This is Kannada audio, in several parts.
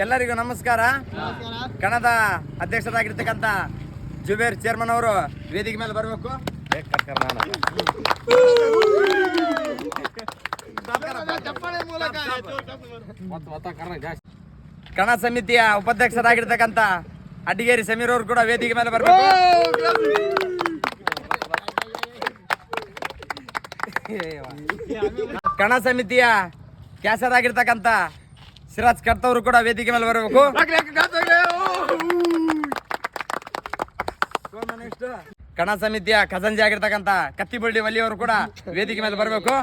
ಎಲ್ಲರಿಗೂ ನಮಸ್ಕಾರ. ಕಣದ ಅಧ್ಯಕ್ಷರಾಗಿರ್ತಕ್ಕಂಥ ಜುಬೇರ್ ಚೇರ್ಮನ್ ಅವರು ವೇದಿಕೆ ಮೇಲೆ ಬರಬೇಕು. ಕಣ ಸಮಿತಿಯ ಉಪಾಧ್ಯಕ್ಷರಾಗಿರ್ತಕ್ಕಂಥ ಅಡ್ಡಿಗೇರಿ ಸಮೀರ್ ಅವರು ಕೂಡ ವೇದಿಕೆ ಮೇಲೆ ಬರಬೇಕು. ಕಣ ಸಮಿತಿಯ ಕ್ಯಾಸರಾಗಿರ್ತಕ್ಕಂಥ ಸಿರಾಜ್ ಕರ್ತವರು ಕೂಡ ವೇದಿಕೆ ಮೇಲೆ ಬರಬೇಕು. ಕಣ ಸಮಿತಿಯ ಖಜಾಂಜಿ ಆಗಿರ್ತಕ್ಕಂಥ ಕತ್ತಿಬಳ್ಳಿ ವಲ್ಲಿಯವರು ಕೂಡ ವೇದಿಕೆ ಮೇಲೆ ಬರಬೇಕು.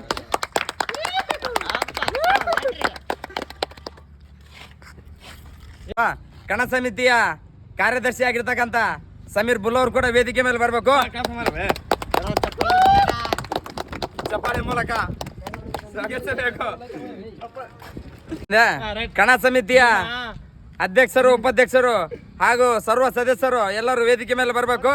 ಕಣ ಸಮಿತಿಯ ಕಾರ್ಯದರ್ಶಿ ಆಗಿರ್ತಕ್ಕಂಥ ಸಮೀರ್ ಬುಲ್ಲವರು ಕೂಡ ವೇದಿಕೆ ಮೇಲೆ ಬರಬೇಕು. ಚಪ್ಪಾಳೆ ಮೂಲಕ ಕಣ ಸಮಿತಿಯ ಅಧ್ಯಕ್ಷರು, ಉಪಾಧ್ಯಕ್ಷರು ಹಾಗೂ ಸರ್ವ ಸದಸ್ಯರು ಎಲ್ಲರೂ ವೇದಿಕೆ ಮೇಲೆ ಬರಬೇಕು.